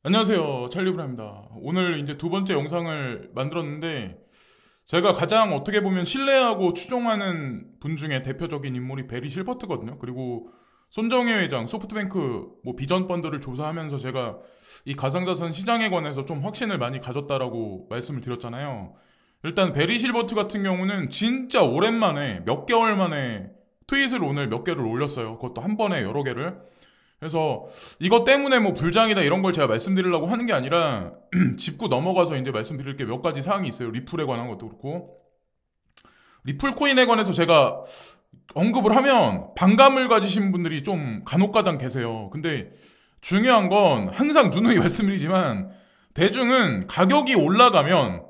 안녕하세요. 찰리브라입니다. 오늘 이제 두 번째 영상을 만들었는데, 제가 가장 어떻게 보면 신뢰하고 추종하는 분 중에 대표적인 인물이 베리 실버트거든요. 그리고 손정혜 회장, 소프트뱅크 비전 펀드를 조사하면서 제가 이 가상자산 시장에 관해서 좀 확신을 많이 가졌다라고 말씀을 드렸잖아요. 일단 베리 실버트 같은 경우는 진짜 오랜만에 몇 개월 만에 트윗을 오늘 몇 개를 올렸어요. 그것도 한 번에 여러 개를. 그래서 이것 때문에 불장이다 이런 걸 제가 말씀드리려고 하는 게 아니라 짚고 넘어가서 이제 말씀드릴 게 몇 가지 사항이 있어요. 리플에 관한 것도 그렇고. 리플 코인에 관해서 제가 언급을 하면 반감을 가지신 분들이 좀 간혹가당 계세요. 근데 중요한 건 항상 누누이 말씀드리지만 대중은 가격이 올라가면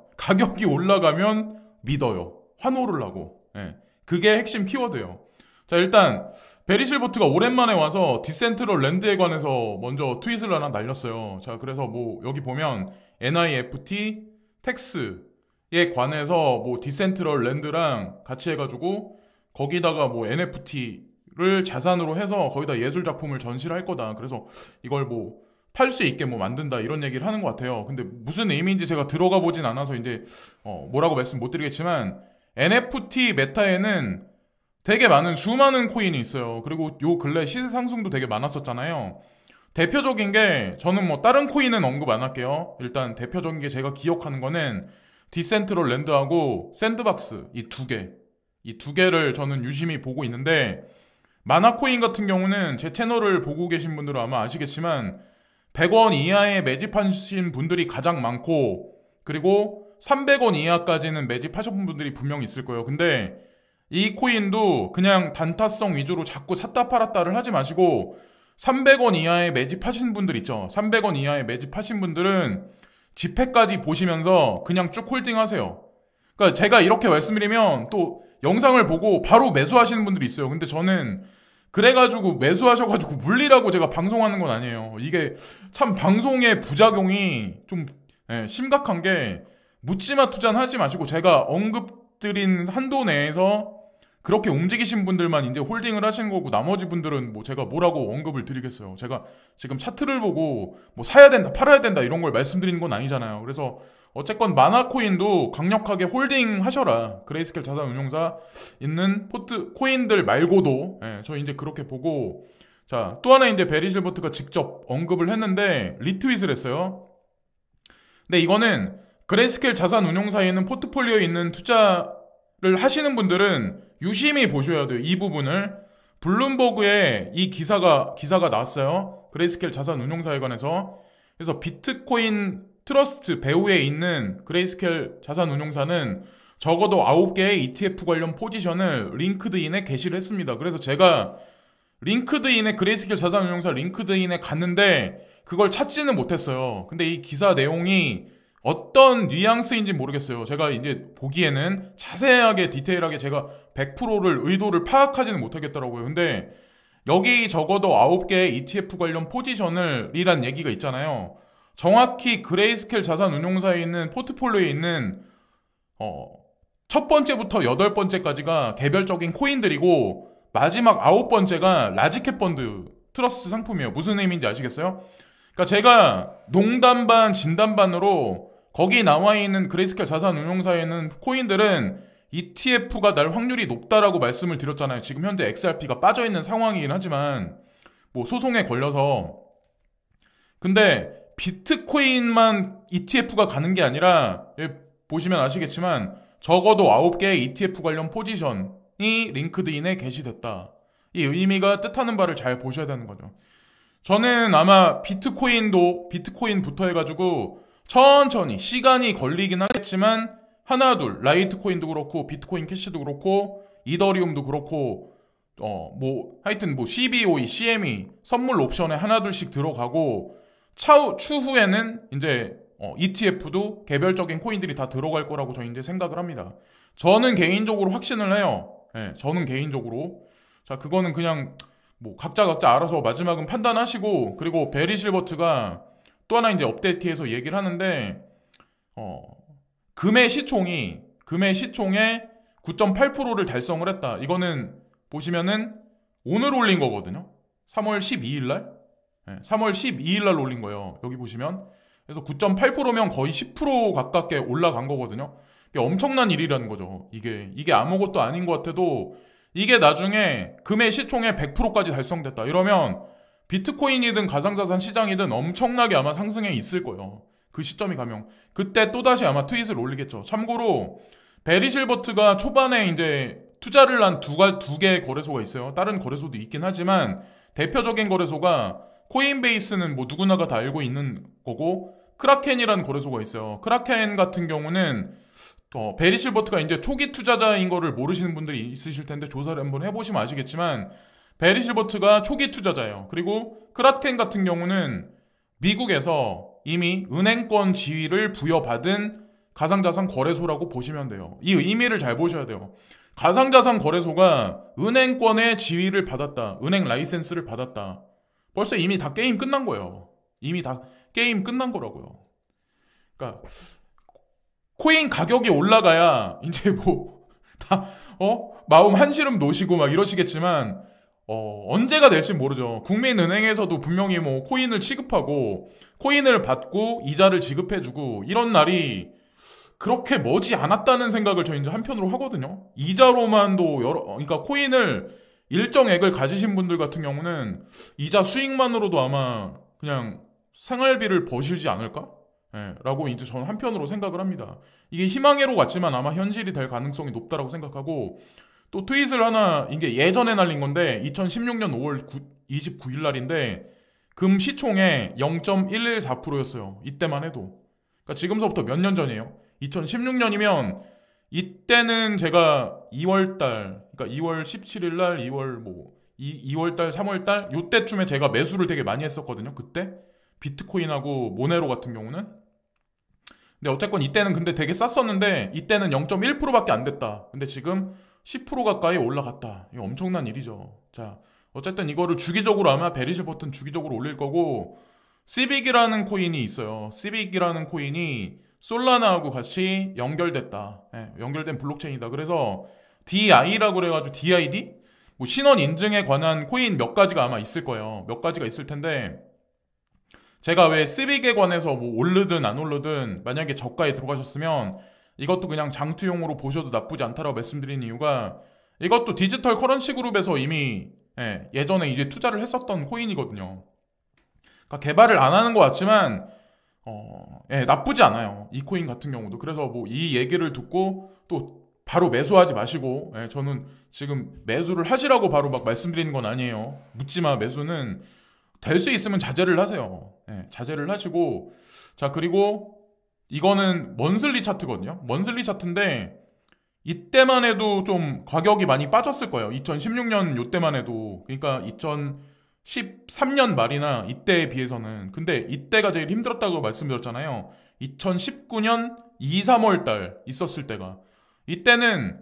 믿어요. 환호를 하고. 예. 그게 핵심 키워드예요. 자, 일단 베리 실버트가 오랜만에 와서 디센트럴 랜드에 관해서 먼저 트윗을 하나 날렸어요. 자, 그래서 여기 보면 NIFT 텍스에 관해서 디센트럴 랜드랑 같이 해가지고 거기다가 NFT를 자산으로 해서 거기다 예술 작품을 전시를 할 거다. 그래서 이걸 팔 수 있게 만든다 이런 얘기를 하는 것 같아요. 근데 무슨 의미인지 제가 들어가 보진 않아서 이제 뭐라고 말씀 못 드리겠지만 NFT 메타에는 되게 많은 수많은 코인이 있어요. 그리고 요 근래 시세 상승도 되게 많았었잖아요. 대표적인 게 저는 다른 코인은 언급 안 할게요. 일단 대표적인 게 제가 기억하는 거는 디센트럴 랜드하고 샌드박스 이 두 개를 저는 유심히 보고 있는데 마나코인 같은 경우는 제 채널을 보고 계신 분들은 아마 아시겠지만 100원 이하에 매집하신 분들이 가장 많고 그리고 300원 이하까지는 매집하신 분들이 분명히 있을 거예요. 근데 이 코인도 그냥 단타성 위주로 자꾸 샀다 팔았다를 하지 마시고 300원 이하에 매집하신 분들 있죠. 300원 이하에 매집하신 분들은 지폐까지 보시면서 그냥 쭉 홀딩하세요. 그러니까 제가 이렇게 말씀드리면 또 영상을 보고 바로 매수하시는 분들이 있어요. 근데 저는 그래가지고 매수하셔가지고 물리라고 제가 방송하는 건 아니에요. 이게 참 방송의 부작용이 좀 심각한 게 묻지마 투자는 하지 마시고 제가 언급드린 한도 내에서 그렇게 움직이신 분들만 이제 홀딩을 하시는 거고 나머지 분들은 제가 뭐라고 언급을 드리겠어요. 제가 지금 차트를 보고 사야 된다 팔아야 된다 이런 걸 말씀드리는 건 아니잖아요. 그래서 어쨌건 마나코인도 강력하게 홀딩 하셔라. 그레이스켈 자산운용사 있는 포트 코인들 말고도 저 이제 그렇게 보고 자, 또 하나 이제 베리 실버트가 직접 언급을 했는데 리트윗을 했어요. 근데 이거는 그레이스켈 자산운용사에 있는 포트폴리오에 있는 투자를 하시는 분들은 유심히 보셔야 돼요. 이 부분을. 블룸버그에 이 기사가 나왔어요. 그레이스켈 자산운용사에 관해서. 그래서 비트코인 트러스트 배후에 있는 그레이스켈 자산운용사는 적어도 9개의 ETF 관련 포지션을 링크드인에 게시를 했습니다. 그래서 제가 링크드인에 그레이스켈 자산운용사 링크드인에 갔는데 그걸 찾지는 못했어요. 근데 이 기사 내용이 어떤 뉘앙스인지 모르겠어요. 제가 이제 보기에는 자세하게 디테일하게 제가 100%를 의도를 파악하지는 못하겠더라고요. 근데 여기 적어도 9개의 ETF 관련 포지션을 이란 얘기가 있잖아요. 정확히 그레이스켈 자산운용사에 있는 포트폴리오에 있는 첫 번째부터 여덟 번째까지가 개별적인 코인들이고 마지막 아홉 번째가 라지캡 펀드 트러스트 상품이에요. 무슨 의미인지 아시겠어요? 그러니까 제가 농담 반 진담 반으로 거기 나와 있는 그레이스켈 자산운용사에 있는 코인들은 ETF가 날 확률이 높다라고 말씀을 드렸잖아요. 지금 현재 XRP가 빠져있는 상황이긴 하지만 소송에 걸려서 근데 비트코인만 ETF가 가는 게 아니라 보시면 아시겠지만 적어도 9개의 ETF 관련 포지션이 링크드인에 게시됐다. 이 의미가 뜻하는 바를 잘 보셔야 되는 거죠. 저는 아마 비트코인부터 해가지고 천천히 시간이 걸리긴 하겠지만 하나둘 라이트코인도 그렇고 비트코인 캐시도 그렇고 이더리움도 그렇고 하여튼 CBOE, CME 선물 옵션에 하나둘씩 들어가고 추후에는 이제 ETF도 개별적인 코인들이 다 들어갈 거라고 저는 이제 생각을 합니다. 저는 개인적으로 확신을 해요. 저는 개인적으로. 자, 그거는 그냥 각자 알아서 마지막은 판단하시고 그리고 베리 실버트가 또 하나 이제 업데이트해서 얘기를 하는데 금의 시총의 9.8%를 달성을 했다. 이거는 보시면은 오늘 올린 거거든요. 3월 12일 날. 3월 12일 날 올린 거예요. 여기 보시면. 그래서 9.8%면 거의 10% 가깝게 올라간 거거든요. 이게 엄청난 일이라는 거죠. 이게 아무것도 아닌 것 같아도 이게 나중에 금의 시총의 100%까지 달성됐다. 이러면 비트코인이든 가상자산 시장이든 엄청나게 아마 상승해 있을 거예요. 그 시점이 가면. 그때 또다시 아마 트윗을 올리겠죠. 참고로 베리 실버트가 초반에 이제 투자를 한 두 개의 거래소가 있어요. 다른 거래소도 있긴 하지만 대표적인 거래소가 코인베이스는 뭐 누구나가 다 알고 있는 거고 크라켄이라는 거래소가 있어요. 크라켄 같은 경우는 베리 실버트가 이제 초기 투자자인 거를 모르시는 분들이 있으실 텐데 조사를 한번 해보시면 아시겠지만 베리 실버트가 초기 투자자예요. 그리고 크라켄 같은 경우는 미국에서 이미 은행권 지위를 부여받은 가상자산 거래소라고 보시면 돼요. 이 의미를 잘 보셔야 돼요. 가상자산 거래소가 은행권의 지위를 받았다. 은행 라이센스를 받았다. 벌써 이미 다 게임 끝난 거예요. 이미 다 게임 끝난 거라고요. 그러니까 코인 가격이 올라가야 이제 뭐 다 마음 한시름 놓으시고 막 이러시겠지만 언제가 될지 모르죠. 국민은행에서도 분명히 뭐 코인을 취급하고 코인을 받고 이자를 지급해주고 이런 날이 그렇게 머지 않았다는 생각을 저 이제 한편으로 하거든요. 이자로만도 그러니까 코인을 일정액을 가지신 분들 같은 경우는 이자 수익만으로도 아마 그냥 생활비를 버시지 않을까? 라고 이제 저는 한편으로 생각을 합니다. 이게 희망회로 같지만 아마 현실이 될 가능성이 높다라고 생각하고 또 트윗을 하나 이게 예전에 날린 건데 2016년 5월 29일 날인데 금 시총의 0.114%였어요. 이때만 해도. 그러니까 지금서부터 몇 년 전이에요. 2016년이면 이때는 제가 2월달, 그러니까 2월 17일 날, 2월달, 3월달 요때쯤에 제가 매수를 되게 많이 했었거든요. 그때 비트코인하고 모네로 같은 경우는. 근데 어쨌건 이때는 근데 되게 쌌었는데 이때는 0.1%밖에 안 됐다. 근데 지금 10% 가까이 올라갔다. 이거 엄청난 일이죠. 자, 어쨌든 이거를 주기적으로 아마 베리실 버튼 주기적으로 올릴 거고 시빅이라는 코인이 있어요. 시빅이라는 코인이 솔라나하고 같이 연결됐다. 연결된 블록체인이다. 그래서 DI라고 그래가지고 DID? 뭐 신원 인증에 관한 코인 몇 가지가 아마 있을 거예요. 몇 가지가 있을 텐데 제가 왜 시빅에 관해서 뭐 오르든 안 오르든 만약에 저가에 들어가셨으면 이것도 그냥 장투용으로 보셔도 나쁘지 않다라고 말씀드린 이유가 이것도 디지털 커런시 그룹에서 이미 예전에 이제 투자를 했었던 코인이거든요. 그러니까 개발을 안 하는 것 같지만 나쁘지 않아요. 이 코인 같은 경우도. 그래서 뭐 이 얘기를 듣고 또 바로 매수하지 마시고, 저는 지금 매수를 하시라고 바로 막 말씀드리는 건 아니에요. 묻지마 매수는 될 수 있으면 자제를 하세요. 자제를 하시고, 자, 그리고 이거는 먼슬리 차트거든요. 먼슬리 차트인데 이때만 해도 좀 가격이 많이 빠졌을 거예요. 2016년 요때만 해도. 그러니까 2013년 말이나 이때에 비해서는. 근데 이때가 제일 힘들었다고 말씀드렸잖아요. 2019년 2, 3월 달 있었을 때가. 이때는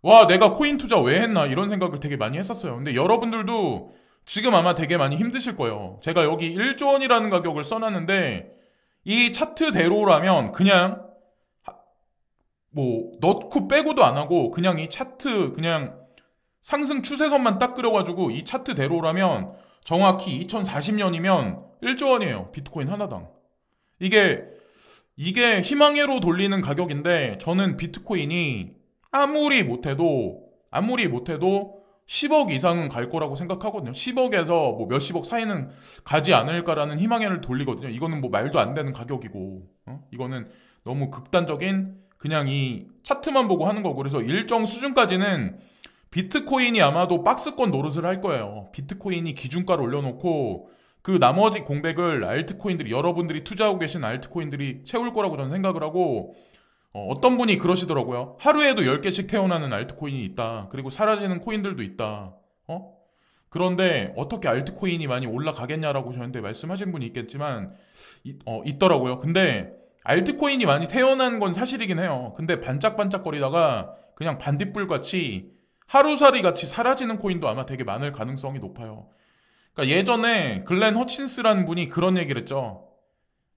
와 내가 코인 투자 왜 했나 이런 생각을 되게 많이 했었어요. 근데 여러분들도 지금 아마 되게 많이 힘드실 거예요. 제가 여기 1조 원이라는 가격을 써놨는데 이 차트대로라면 그냥 뭐 넣고 빼고도 안 하고 그냥 이 차트 그냥 상승 추세선만 딱 그려가지고 이 차트대로라면 정확히 2040년이면 1조 원이에요. 비트코인 하나당. 이게 희망회로 돌리는 가격인데 저는 비트코인이 아무리 못해도 10억 이상은 갈 거라고 생각하거든요. 10억에서 뭐 몇십억 사이는 가지 않을까라는 희망회를 돌리거든요. 이거는 뭐 말도 안 되는 가격이고, 이거는 너무 극단적인 그냥 이 차트만 보고 하는 거고. 그래서 일정 수준까지는 비트코인이 아마도 박스권 노릇을 할 거예요. 비트코인이 기준가를 올려놓고 그 나머지 공백을 알트코인들이, 여러분들이 투자하고 계신 알트코인들이 채울 거라고 저는 생각을 하고, 어떤 분이 그러시더라고요. 하루에도 10개씩 태어나는 알트코인이 있다. 그리고 사라지는 코인들도 있다. 그런데 어떻게 알트코인이 많이 올라가겠냐라고 저한테 말씀하신 분이 있겠지만 있더라고요. 근데 알트코인이 많이 태어난 건 사실이긴 해요. 근데 반짝반짝거리다가 그냥 반딧불같이 하루살이 같이 사라지는 코인도 아마 되게 많을 가능성이 높아요. 그러니까 예전에 글렌 허친스라는 분이 그런 얘기를 했죠.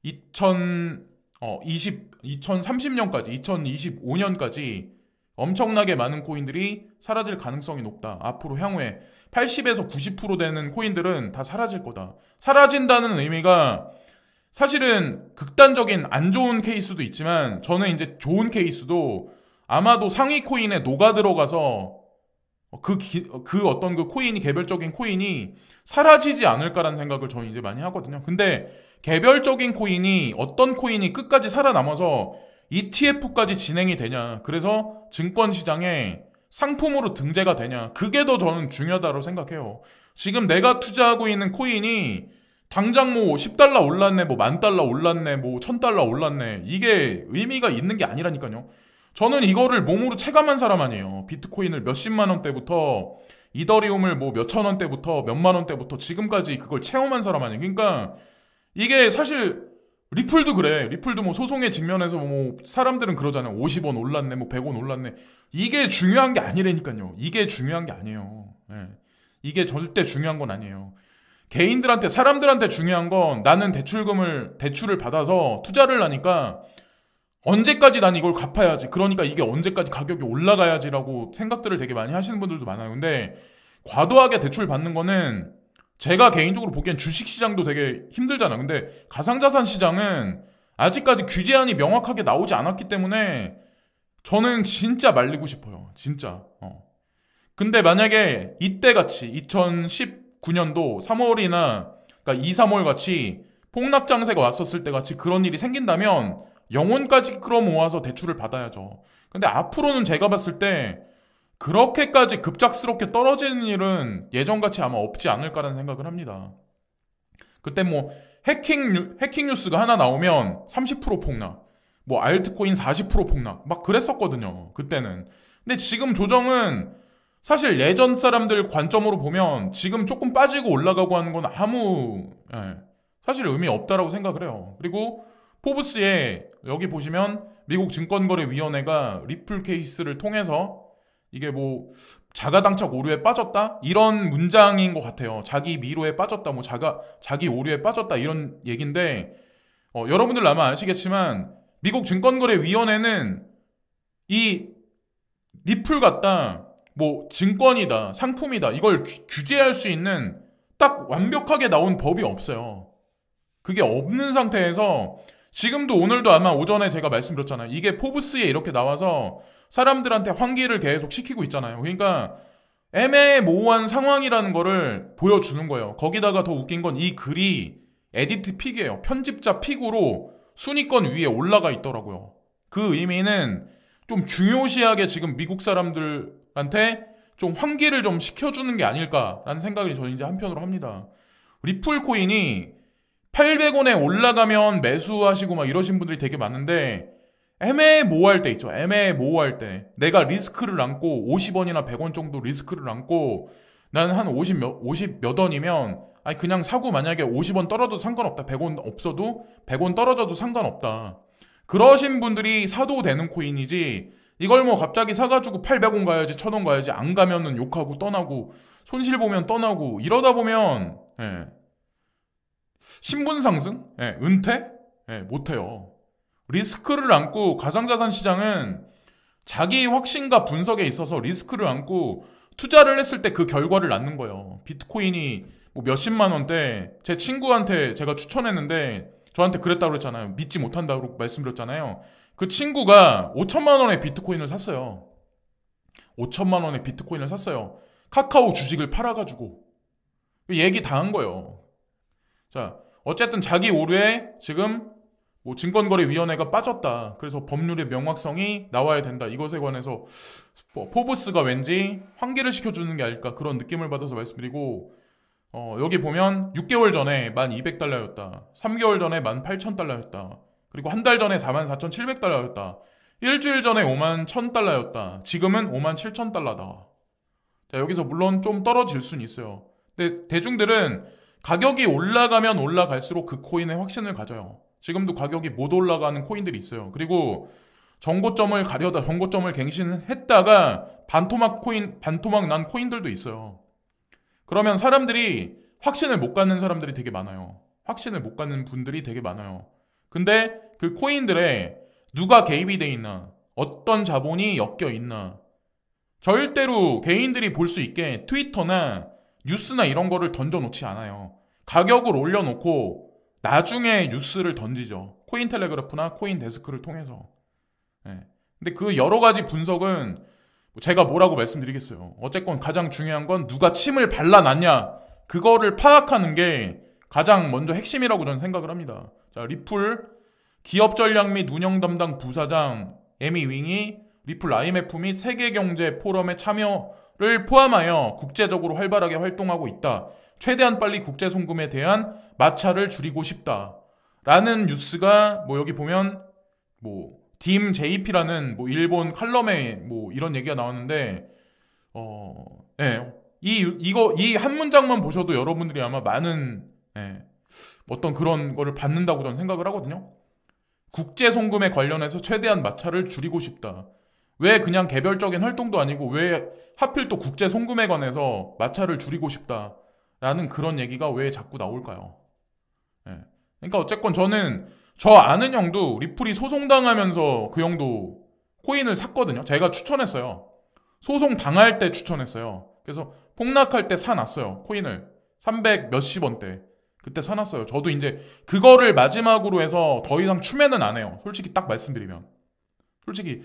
2030년까지, 2025년까지 엄청나게 많은 코인들이 사라질 가능성이 높다. 앞으로 향후에 80에서 90% 되는 코인들은 다 사라질 거다. 사라진다는 의미가 사실은 극단적인 안 좋은 케이스도 있지만 저는 이제 좋은 케이스도 아마도 상위 코인에 녹아 들어가서 어떤 그 코인이 개별적인 코인이 사라지지 않을까라는 생각을 저는 이제 많이 하거든요. 근데 개별적인 코인이 어떤 코인이 끝까지 살아남아서 ETF까지 진행이 되냐. 그래서 증권 시장에 상품으로 등재가 되냐. 그게 더 저는 중요하다고 생각해요. 지금 내가 투자하고 있는 코인이 당장 뭐 10달러 올랐네, 뭐 10,000달러 올랐네, 뭐 1,000달러 올랐네. 이게 의미가 있는 게 아니라니까요. 저는 이거를 몸으로 체감한 사람 아니에요. 비트코인을 몇십만 원대부터 이더리움을 뭐 몇천 원대부터 몇만 원대부터 지금까지 그걸 체험한 사람 아니에요. 그러니까 이게 사실 리플도 그래. 리플도 뭐 소송에 직면해서 뭐 사람들은 그러잖아요. 50원 올랐네, 뭐 100원 올랐네. 이게 중요한 게 아니라니까요. 이게 중요한 게 아니에요. 예. 이게 절대 중요한 건 아니에요. 개인들한테, 사람들한테 중요한 건 나는 대출을 받아서 투자를 하니까 언제까지 난 이걸 갚아야지. 그러니까 이게 언제까지 가격이 올라가야지라고 생각들을 되게 많이 하시는 분들도 많아요. 근데 과도하게 대출 받는 거는 제가 개인적으로 보기엔 주식시장도 되게 힘들잖아. 근데 가상자산 시장은 아직까지 규제안이 명확하게 나오지 않았기 때문에 저는 진짜 말리고 싶어요. 진짜. 근데 만약에 이때 같이 2019년도 3월이나 그러니까 2, 3월 같이 폭락장세가 왔었을 때 같이 그런 일이 생긴다면 영혼까지 끌어모아서 대출을 받아야죠. 근데 앞으로는 제가 봤을 때 그렇게까지 급작스럽게 떨어지는 일은 예전같이 아마 없지 않을까라는 생각을 합니다. 그때 뭐 해킹 뉴스가 하나 나오면 30% 폭락, 뭐 알트코인 40% 폭락 막 그랬었거든요. 그때는. 근데 지금 조정은 사실 예전 사람들 관점으로 보면 지금 조금 빠지고 올라가고 하는 건 사실 의미 없다라고 생각을 해요. 그리고 포브스에 여기 보시면 미국 증권거래위원회가 리플 케이스를 통해서 이게 뭐 자가당착 오류에 빠졌다? 이런 문장인 것 같아요. 자기 미로에 빠졌다, 뭐 자기 오류에 빠졌다 이런 얘기인데 여러분들 아마 아시겠지만 미국 증권거래위원회는 이 리플 같다, 뭐 증권이다, 상품이다 이걸 규제할 수 있는 딱 완벽하게 나온 법이 없어요. 그게 없는 상태에서 지금도 오늘도 아마 오전에 제가 말씀드렸잖아요. 이게 포브스에 이렇게 나와서 사람들한테 환기를 계속 시키고 있잖아요. 그러니까 애매모호한 상황이라는 거를 보여주는 거예요. 거기다가 더 웃긴 건 이 글이 에디트 픽이에요. 편집자 픽으로 순위권 위에 올라가 있더라고요. 그 의미는 좀 중요시하게 지금 미국 사람들한테 좀 환기를 좀 시켜주는 게 아닐까라는 생각을 저는 이제 한편으로 합니다. 리플 코인이 800원에 올라가면 매수하시고 막 이러신 분들이 되게 많은데 애매모호할 때 있죠. 애매모호할 때 내가 리스크를 안고 50원이나 100원 정도 리스크를 안고 나는 한 50 몇 원이면 아니 그냥 사고 만약에 50원 떨어져도 상관없다. 100원 없어도 100원 떨어져도 상관없다. 그러신 분들이 사도 되는 코인이지 이걸 뭐 갑자기 사가지고 800원 가야지 1,000원 가야지 안 가면은 욕하고 떠나고 손실 보면 떠나고 이러다 보면 신분 상승? 은퇴? 못해요. 리스크를 안고 가상자산 시장은 자기 확신과 분석에 있어서 리스크를 안고 투자를 했을 때 그 결과를 낳는 거예요. 비트코인이 뭐 몇십만 원대 제 친구한테 제가 추천했는데 저한테 그랬다고 그랬잖아요. 믿지 못한다고 말씀드렸잖아요. 그 친구가 5천만 원의 비트코인을 샀어요. 5천만 원의 비트코인을 샀어요. 카카오 주식을 팔아가지고 얘기 다 한 거예요. 자, 어쨌든 자기 오류에 지금 뭐 증권거래위원회가 빠졌다. 그래서 법률의 명확성이 나와야 된다. 이것에 관해서 포브스가 왠지 환기를 시켜주는 게 아닐까 그런 느낌을 받아서 말씀드리고 여기 보면 6개월 전에 1,200달러였다. 3개월 전에 18,000달러였다. 그리고 한 달 전에 44,700달러였다. 일주일 전에 51,000달러였다. 지금은 57,000달러다. 자, 여기서 물론 좀 떨어질 수는 있어요. 근데 대중들은 가격이 올라가면 올라갈수록 그 코인에 확신을 가져요. 지금도 가격이 못 올라가는 코인들이 있어요. 그리고 정고점을 가려다 정고점을 갱신했다가 반토막 난 코인들도 있어요. 그러면 사람들이 확신을 못 갖는 사람들이 되게 많아요. 확신을 못 갖는 분들이 되게 많아요. 근데 그 코인들에 누가 개입이 돼 있나, 어떤 자본이 엮여 있나. 절대로 개인들이 볼 수 있게 트위터나 뉴스나 이런 거를 던져놓지 않아요. 가격을 올려놓고 나중에 뉴스를 던지죠. 코인텔레그래프나 코인데스크를 통해서. 예. 근데 그 여러 가지 분석은 제가 뭐라고 말씀드리겠어요. 어쨌건 가장 중요한 건 누가 침을 발라놨냐, 그거를 파악하는 게 가장 먼저 핵심이라고 저는 생각을 합니다. 자, 리플 기업 전략 및 운영 담당 부사장 에미 윙이 리플 IMF 및 세계경제 포럼에 참여를 포함하여 국제적으로 활발하게 활동하고 있다. 최대한 빨리 국제 송금에 대한 마찰을 줄이고 싶다. 라는 뉴스가 뭐 여기 보면 뭐 딤 JP라는 뭐 일본 칼럼에 뭐 이런 얘기가 나왔는데 예. 이 한 문장만 보셔도 여러분들이 아마 많은 어떤 그런 거를 받는다고 저는 생각을 하거든요. 국제 송금에 관련해서 최대한 마찰을 줄이고 싶다. 왜 그냥 개별적인 활동도 아니고 왜 하필 또 국제 송금에 관해서 마찰을 줄이고 싶다라는 그런 얘기가 왜 자꾸 나올까요? 예. 그러니까 어쨌건 저는 저 아는 형도 리플이 소송당하면서 그 형도 코인을 샀거든요. 제가 추천했어요. 소송 당할 때 추천했어요. 그래서 폭락할 때 사놨어요. 코인을 300 몇십 원대 그때 사놨어요. 저도 이제 그거를 마지막으로 해서 더 이상 추매는 안 해요. 솔직히 딱 말씀드리면. 솔직히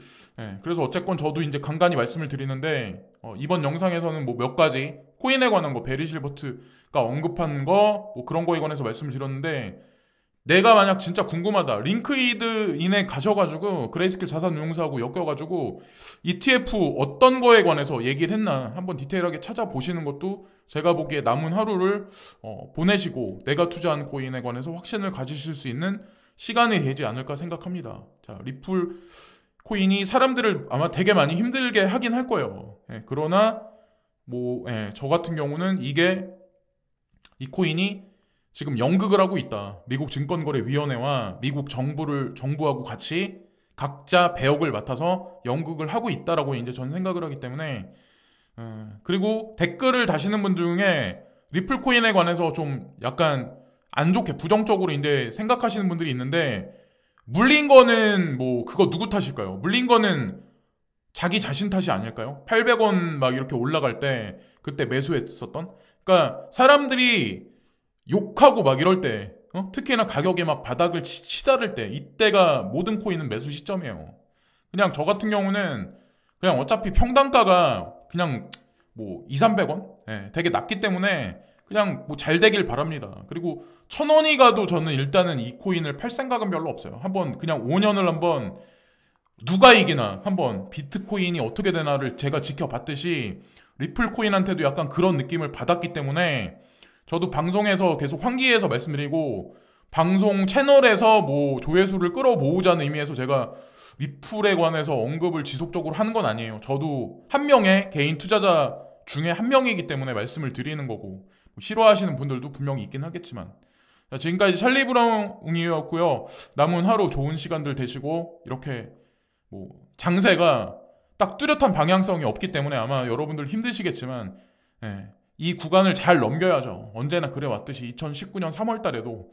그래서 어쨌건 저도 이제 간간히 말씀을 드리는데 이번 영상에서는 뭐 몇 가지 코인에 관한 거 베리 실버트가 언급한 거 뭐 그런 거에 관해서 말씀을 드렸는데 내가 만약 진짜 궁금하다. 링크드인에 가셔가지고 그레이스케일 자산운용사하고 엮여가지고 ETF 어떤 거에 관해서 얘기를 했나 한번 디테일하게 찾아보시는 것도 제가 보기에 남은 하루를 보내시고 내가 투자한 코인에 관해서 확신을 가지실 수 있는 시간이 되지 않을까 생각합니다. 자, 리플 코인이 사람들을 아마 되게 많이 힘들게 하긴 할 거예요. 그러나 뭐 저 같은 경우는 이 코인이 지금 연극을 하고 있다. 미국 증권거래위원회와 미국 정부하고 같이 각자 배역을 맡아서 연극을 하고 있다라고 이제 전 생각을 하기 때문에 그리고 댓글을 다시는 분 중에 리플 코인에 관해서 좀 약간 안 좋게 부정적으로 이제 생각하시는 분들이 있는데 물린 거는 뭐 그거 누구 탓일까요? 물린 거는 자기 자신 탓이 아닐까요? 800원 막 이렇게 올라갈 때 그때 매수했었던 그러니까 사람들이 욕하고 막 이럴 때 특히나 가격이 막 바닥을 치다를 때 이때가 모든 코인은 매수 시점이에요. 그냥 저 같은 경우는 그냥 어차피 평단가가 그냥 뭐 200~300원 되게 낮기 때문에 그냥 뭐 잘 되길 바랍니다. 그리고 1000원이 가도 저는 일단은 이 코인을 팔 생각은 별로 없어요. 한번 그냥 5년을 한번 누가 이기나 한번 비트코인이 어떻게 되나를 제가 지켜봤듯이 리플 코인한테도 약간 그런 느낌을 받았기 때문에 저도 방송에서 계속 환기해서 말씀드리고 방송 채널에서 뭐 조회수를 끌어모으자는 의미에서 제가 리플에 관해서 언급을 지속적으로 하는 건 아니에요. 저도 한 명의 개인 투자자 중에 한 명이기 때문에 말씀을 드리는 거고 싫어하시는 분들도 분명히 있긴 하겠지만 자, 지금까지 찰리 브라운이었고요. 남은 하루 좋은 시간들 되시고 이렇게 뭐 장세가 딱 뚜렷한 방향성이 없기 때문에 아마 여러분들 힘드시겠지만 이 구간을 잘 넘겨야죠. 언제나 그래왔듯이 2019년 3월 달에도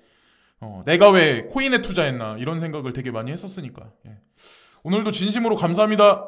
내가 왜 코인에 투자했나 이런 생각을 되게 많이 했었으니까 오늘도 진심으로 감사합니다.